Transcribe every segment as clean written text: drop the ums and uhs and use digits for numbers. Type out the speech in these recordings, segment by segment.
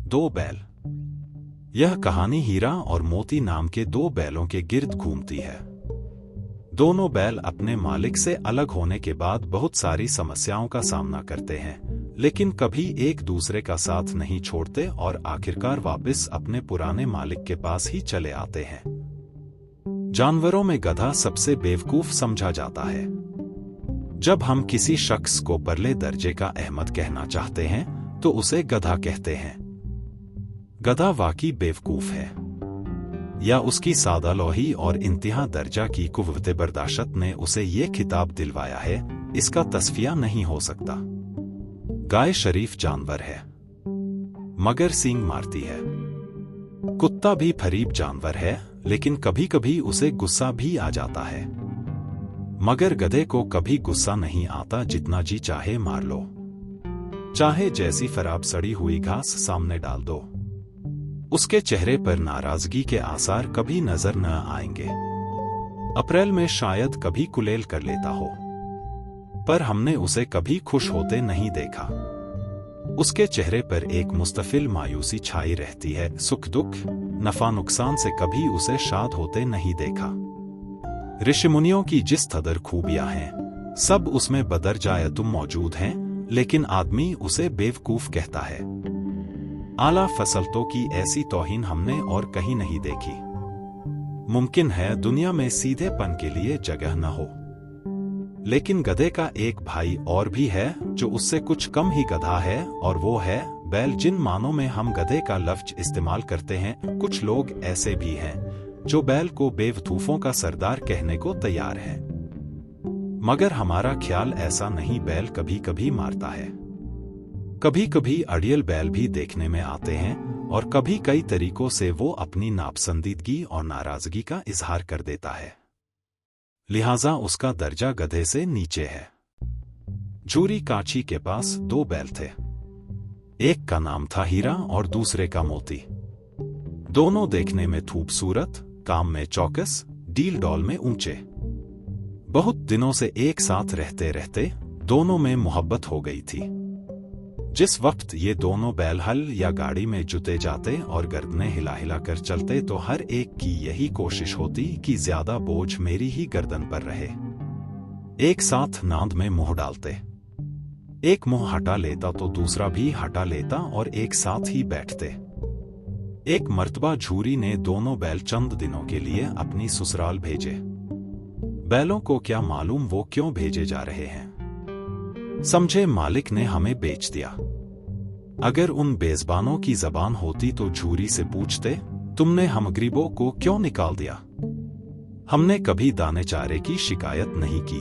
दो बैल। यह कहानी हीरा और मोती नाम के दो बैलों के गिर्द घूमती है। दोनों बैल अपने मालिक से अलग होने के बाद बहुत सारी समस्याओं का सामना करते हैं, लेकिन कभी एक दूसरे का साथ नहीं छोड़ते और आखिरकार वापस अपने पुराने मालिक के पास ही चले आते हैं। जानवरों में गधा सबसे बेवकूफ समझा जाता है। जब हम किसी शख्स को परले दर्जे का अहमद कहना चाहते हैं तो उसे गधा कहते हैं। गधा वाकई बेवकूफ है, या उसकी सादालोही और इंतहा दर्जा की कुव्वते बर्दाश्त ने उसे ये खिताब दिलवाया है, इसका तस्फिया नहीं हो सकता। गाय शरीफ जानवर है, मगर सींग मारती है। कुत्ता भी फरीब जानवर है, लेकिन कभी कभी उसे गुस्सा भी आ जाता है। मगर गधे को कभी गुस्सा नहीं आता, जितना जी चाहे मार लो, चाहे जैसी खराब सड़ी हुई घास सामने डाल दो, उसके चेहरे पर नाराजगी के आसार कभी नजर न आएंगे। अप्रैल में शायद कभी कुलेल कर लेता हो, पर हमने उसे कभी खुश होते नहीं देखा। उसके चेहरे पर एक मुस्तफिल मायूसी छाई रहती है। सुख दुख नफा नुकसान से कभी उसे शाद होते नहीं देखा। ऋषिमुनियों की जिस कदर खूबियां हैं, सब उसमें बदर जाए तुम मौजूद हैं, लेकिन आदमी उसे बेवकूफ कहता है। आला फसलतों की ऐसी तौहीन हमने और कहीं नहीं देखी। मुमकिन है दुनिया में सीधेपन के लिए जगह न हो, लेकिन गधे का एक भाई और भी है जो उससे कुछ कम ही गधा है, और वो है बैल। जिन मानों में हम गधे का लफ्ज इस्तेमाल करते हैं, कुछ लोग ऐसे भी हैं जो बैल को बेवकूफों का सरदार कहने को तैयार है। मगर हमारा ख्याल ऐसा नहीं। बैल कभी कभी मारता है, कभी कभी अड़ियल बैल भी देखने में आते हैं, और कभी कई तरीकों से वो अपनी नापसंदीदगी और नाराजगी का इजहार कर देता है। लिहाजा उसका दर्जा गधे से नीचे है। झूरी काची के पास दो बैल थे। एक का नाम था हीरा और दूसरे का मोती। दोनों देखने में खूबसूरत, काम में चौकस, डील डॉल में ऊंचे। बहुत दिनों से एक साथ रहते रहते दोनों में मोहब्बत हो गई थी। जिस वक्त ये दोनों बैल हल या गाड़ी में जुते जाते और गर्दनें हिला हिला कर चलते, तो हर एक की यही कोशिश होती कि ज्यादा बोझ मेरी ही गर्दन पर रहे। एक साथ नांद में मुंह डालते, एक मुंह हटा लेता तो दूसरा भी हटा लेता और एक साथ ही बैठते। एक मर्तबा झूरी ने दोनों बैल चंद दिनों के लिए अपनी ससुराल भेजे। बैलों को क्या मालूम वो क्यों भेजे जा रहे हैं। समझे मालिक ने हमें बेच दिया। अगर उन बेज़बानों की जबान होती तो झूरी से पूछते, तुमने हम गरीबों को क्यों निकाल दिया? हमने कभी दाने चारे की शिकायत नहीं की।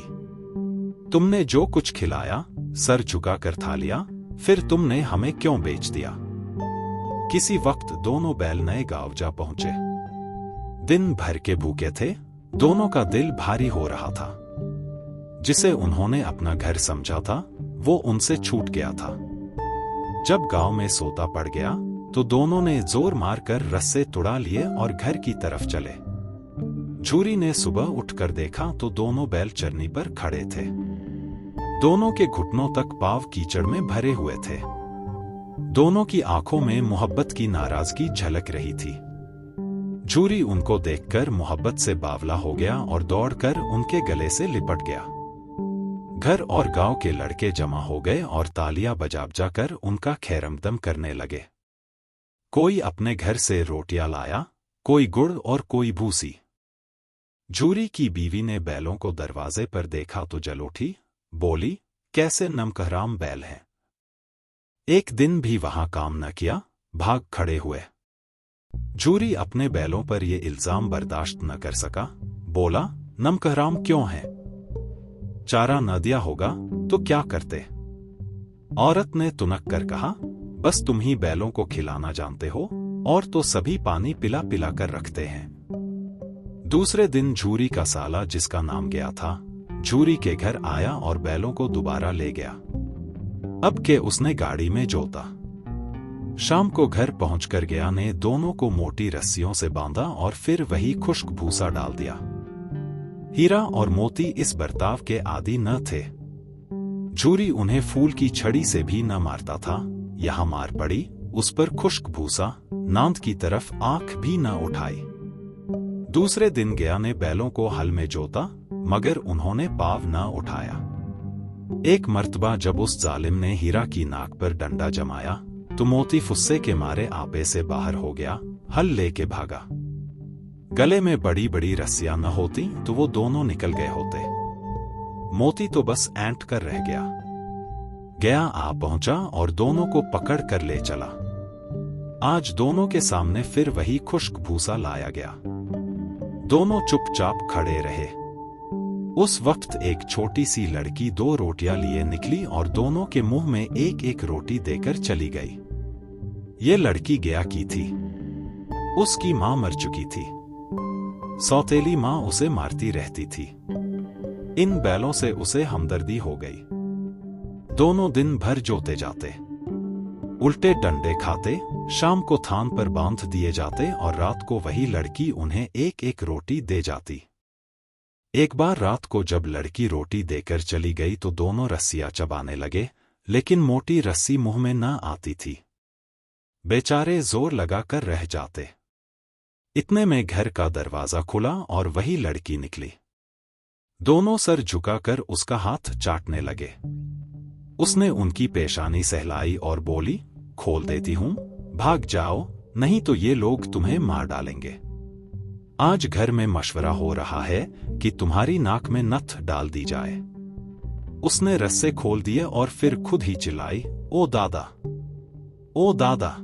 तुमने जो कुछ खिलाया सर झुका कर खा लिया, फिर तुमने हमें क्यों बेच दिया? किसी वक्त दोनों बैल नए गांव जा पहुंचे। दिन भर के भूखे थे, दोनों का दिल भारी हो रहा था। जिसे उन्होंने अपना घर समझा था, वो उनसे छूट गया था। जब गांव में सोता पड़ गया तो दोनों ने जोर मारकर रस्से तुड़ा लिए और घर की तरफ चले। झूरी ने सुबह उठकर देखा तो दोनों बैल चरनी पर खड़े थे। दोनों के घुटनों तक पांव कीचड़ में भरे हुए थे। दोनों की आंखों में मोहब्बत की नाराजगी झलक रही थी। झूरी उनको देखकर मोहब्बत से बावला हो गया और दौड़कर उनके गले से लिपट गया। घर और गांव के लड़के जमा हो गए और तालियां बजा बजाकर उनका खैरमदम करने लगे। कोई अपने घर से रोटियां लाया, कोई गुड़ और कोई भूसी। झूरी की बीवी ने बैलों को दरवाजे पर देखा तो जल उठी, बोली, कैसे नमकहराम बैल हैं। एक दिन भी वहां काम न किया, भाग खड़े हुए। झूरी अपने बैलों पर यह इल्जाम बर्दाश्त न कर सका, बोला, नमकहराम क्यों हैं? चारा न दिया होगा तो क्या करते? औरत ने तुनक कर कहा, बस तुम ही बैलों को खिलाना जानते हो, और तो सभी पानी पिला पिला कर रखते हैं। दूसरे दिन झूरी का साला, जिसका नाम गया था, झूरी के घर आया और बैलों को दोबारा ले गया। अब के उसने गाड़ी में जोता। शाम को घर पहुंचकर गया ने दोनों को मोटी रस्सियों से बांधा और फिर वही खुश्क भूसा डाल दिया। हीरा और मोती इस बर्ताव के आदी न थे। झूरी उन्हें फूल की छड़ी से भी न मारता था। यहाँ मार पड़ी, उस पर खुश्क भूसा नांद की तरफ आंख भी न उठाई। दूसरे दिन गया ने बैलों को हल में जोता, मगर उन्होंने पाँव न उठाया। एक मर्तबा जब उस जालिम ने हीरा की नाक पर डंडा जमाया तो मोती फुस्से के मारे आपे से बाहर हो गया, हल लेके भागा। गले में बड़ी बड़ी रस्सियां न होती तो वो दोनों निकल गए होते। मोती तो बस ऐंठ कर रह गया आ पहुंचा और दोनों को पकड़ कर ले चला। आज दोनों के सामने फिर वही खुश्क भूसा लाया गया। दोनों चुपचाप खड़े रहे। उस वक्त एक छोटी सी लड़की 2 रोटियां लिए निकली और दोनों के मुंह में एक एक रोटी देकर चली गई। ये लड़की गया की थी। उसकी मां मर चुकी थी। सौतेली मां उसे मारती रहती थी। इन बैलों से उसे हमदर्दी हो गई। दोनों दिन भर जोते जाते, उल्टे डंडे खाते, शाम को थान पर बांध दिए जाते और रात को वही लड़की उन्हें एक एक रोटी दे जाती। एक बार रात को जब लड़की रोटी देकर चली गई तो दोनों रस्सियां चबाने लगे, लेकिन मोटी रस्सी मुंह में न आती थी। बेचारे जोर लगाकर रह जाते। इतने में घर का दरवाजा खुला और वही लड़की निकली। दोनों सर झुकाकर उसका हाथ चाटने लगे। उसने उनकी पेशानी सहलाई और बोली, खोल देती हूं, भाग जाओ, नहीं तो ये लोग तुम्हें मार डालेंगे। आज घर में मशवरा हो रहा है कि तुम्हारी नाक में नथ डाल दी जाए। उसने रस्से खोल दिए और फिर खुद ही चिल्लाई, ओ दादा, ओ दादा।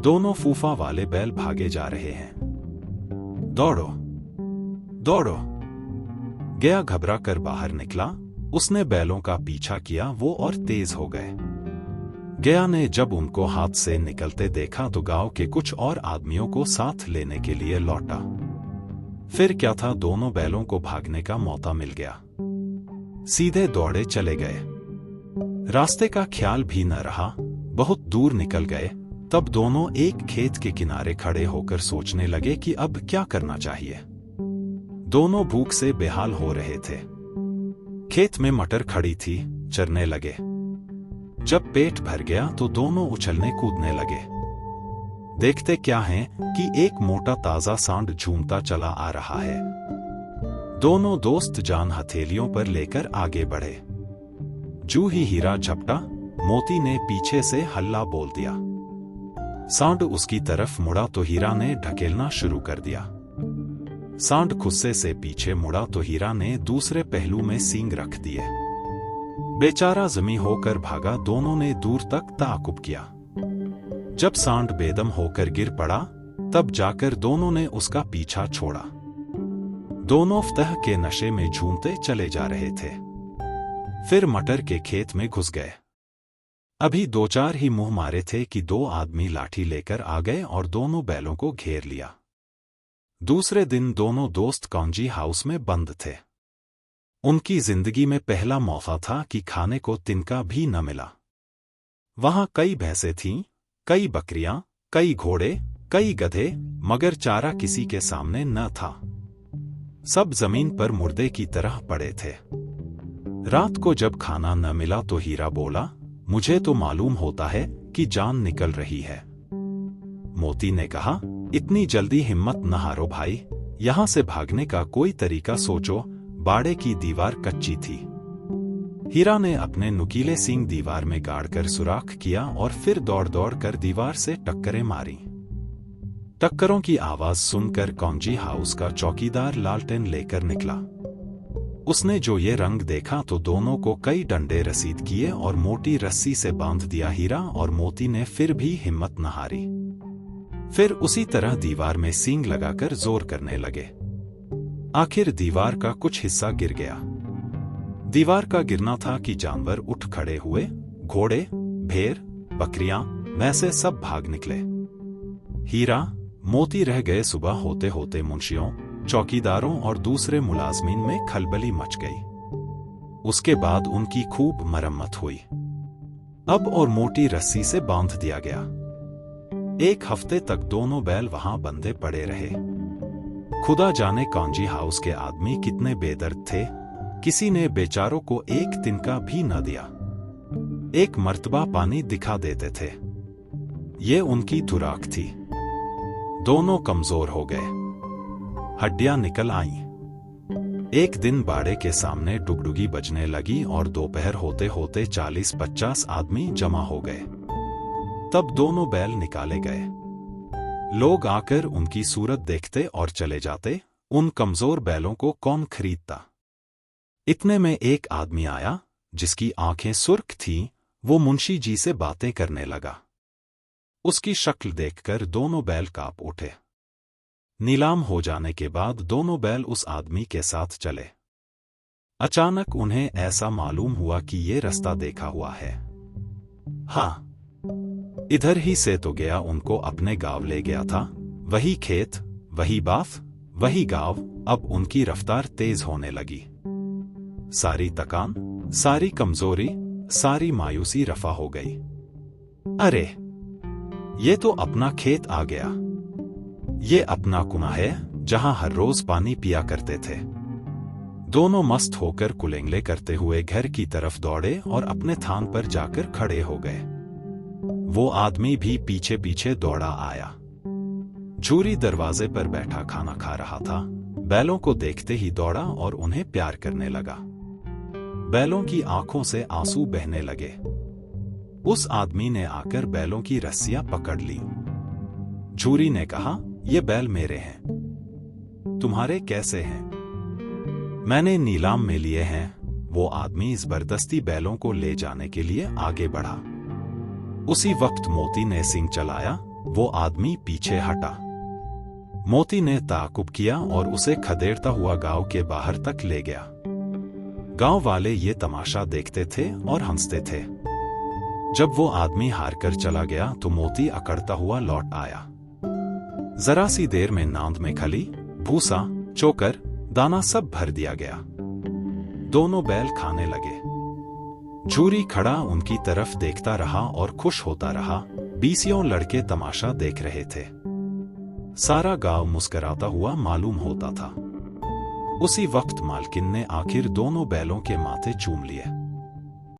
दोनों फूफा वाले बैल भागे जा रहे हैं। दौड़ो, दौड़ो। गया घबरा कर बाहर निकला। उसने बैलों का पीछा किया, वो और तेज हो गए। गया ने जब उनको हाथ से निकलते देखा तो गांव के कुछ और आदमियों को साथ लेने के लिए लौटा। फिर क्या था, दोनों बैलों को भागने का मौका मिल गया। सीधे दौड़े चले गए। रास्ते का ख्याल भी न रहा। बहुत दूर निकल गए तब दोनों एक खेत के किनारे खड़े होकर सोचने लगे कि अब क्या करना चाहिए। दोनों भूख से बेहाल हो रहे थे। खेत में मटर खड़ी थी, चरने लगे। जब पेट भर गया तो दोनों उछलने कूदने लगे। देखते क्या है कि एक मोटा ताजा सांड झूमता चला आ रहा है। दोनों दोस्त जान हथेलियों पर लेकर आगे बढ़े। जू ही हीरा झपटा, मोती ने पीछे से हल्ला बोल दिया। सांड उसकी तरफ मुड़ा तो हीरा ने ढकेलना शुरू कर दिया। सांड गुस्से से पीछे मुड़ा तो हीरा ने दूसरे पहलू में सींग रख दिए। बेचारा जमी होकर भागा। दोनों ने दूर तक ताकुब किया। जब सांड बेदम होकर गिर पड़ा तब जाकर दोनों ने उसका पीछा छोड़ा। दोनों फतह के नशे में झूमते चले जा रहे थे। फिर मटर के खेत में घुस गए। अभी 2-4 ही मुंह मारे थे कि 2 आदमी लाठी लेकर आ गए और दोनों बैलों को घेर लिया। दूसरे दिन दोनों दोस्त कौंजी हाउस में बंद थे। उनकी जिंदगी में पहला मौका था कि खाने को तिनका भी न मिला। वहां कई भैंसें थीं, कई बकरियां, कई घोड़े, कई गधे, मगर चारा किसी के सामने न था। सब जमीन पर मुर्दे की तरह पड़े थे। रात को जब खाना न मिला तो हीरा बोला, मुझे तो मालूम होता है कि जान निकल रही है। मोती ने कहा, इतनी जल्दी हिम्मत न हारो भाई, यहां से भागने का कोई तरीका सोचो। बाड़े की दीवार कच्ची थी। हीरा ने अपने नुकीले सींग दीवार में गाड़कर सुराख किया और फिर दौड़ दौड़ कर दीवार से टक्करें मारी। टक्करों की आवाज सुनकर कौंजी हाउस का चौकीदार लालटेन लेकर निकला। उसने जो ये रंग देखा तो दोनों को कई डंडे रसीद किए और मोटी रस्सी से बांध दिया। हीरा और मोती ने फिर भी हिम्मत न हारी। फिर उसी तरह दीवार में सींग लगाकर जोर करने लगे। आखिर दीवार का कुछ हिस्सा गिर गया। दीवार का गिरना था कि जानवर उठ खड़े हुए। घोड़े, भेड़, बकरियां, भैंसे सब भाग निकले। हीरा, मोती रह गए। सुबह होते होते मुंशियों, चौकीदारों और दूसरे मुलाजमीन में खलबली मच गई। उसके बाद उनकी खूब मरम्मत हुई। अब और मोटी रस्सी से बांध दिया गया। 1 हफ्ते तक दोनों बैल वहां बंधे पड़े रहे। खुदा जाने कौंजी हाउस के आदमी कितने बेदर्द थे। किसी ने बेचारों को एक तिनका भी न दिया। एक मर्तबा पानी दिखा देते थे। ये उनकी खुराक थी। दोनों कमजोर हो गए, हड्डियां निकल आईं। एक दिन बाड़े के सामने डुगडुगी बजने लगी और दोपहर होते होते 40-50 आदमी जमा हो गए। तब दोनों बैल निकाले गए। लोग आकर उनकी सूरत देखते और चले जाते। उन कमजोर बैलों को कौन खरीदता? इतने में एक आदमी आया जिसकी आंखें सुर्ख थीं। वो मुंशी जी से बातें करने लगा। उसकी शक्ल देखकर दोनों बैल कांप उठे। नीलाम हो जाने के बाद दोनों बैल उस आदमी के साथ चले। अचानक उन्हें ऐसा मालूम हुआ कि ये रास्ता देखा हुआ है। हाँ, इधर ही से तो गया। उनको अपने गांव ले गया था। वही खेत, वही बाफ, वही गांव। अब उनकी रफ्तार तेज होने लगी। सारी थकान, सारी कमजोरी, सारी मायूसी रफा हो गई। अरे, ये तो अपना खेत आ गया। ये अपना कुआं है जहां हर रोज पानी पिया करते थे। दोनों मस्त होकर कुलेंगले करते हुए घर की तरफ दौड़े और अपने थान पर जाकर खड़े हो गए। वो आदमी भी पीछे पीछे दौड़ा आया। झूरी दरवाजे पर बैठा खाना खा रहा था। बैलों को देखते ही दौड़ा और उन्हें प्यार करने लगा। बैलों की आंखों से आंसू बहने लगे। उस आदमी ने आकर बैलों की रस्सियां पकड़ ली। झूरी ने कहा, ये बैल मेरे हैं। तुम्हारे कैसे हैं? मैंने नीलाम में लिए हैं। वो आदमी जबरदस्ती बैलों को ले जाने के लिए आगे बढ़ा। उसी वक्त मोती ने सींग चलाया। वो आदमी पीछे हटा। मोती ने ताकुब किया और उसे खदेड़ता हुआ गांव के बाहर तक ले गया। गांव वाले ये तमाशा देखते थे और हंसते थे। जब वो आदमी हारकर चला गया तो मोती अकड़ता हुआ लौट आया। जरा सी देर में नांद में खली, भूसा, चोकर, दाना सब भर दिया गया। दोनों बैल खाने लगे। झूरी खड़ा उनकी तरफ देखता रहा और खुश होता रहा। 20 लड़के तमाशा देख रहे थे। सारा गांव मुस्कुराता हुआ मालूम होता था। उसी वक्त मालकिन ने आखिर दोनों बैलों के माथे चूम लिए।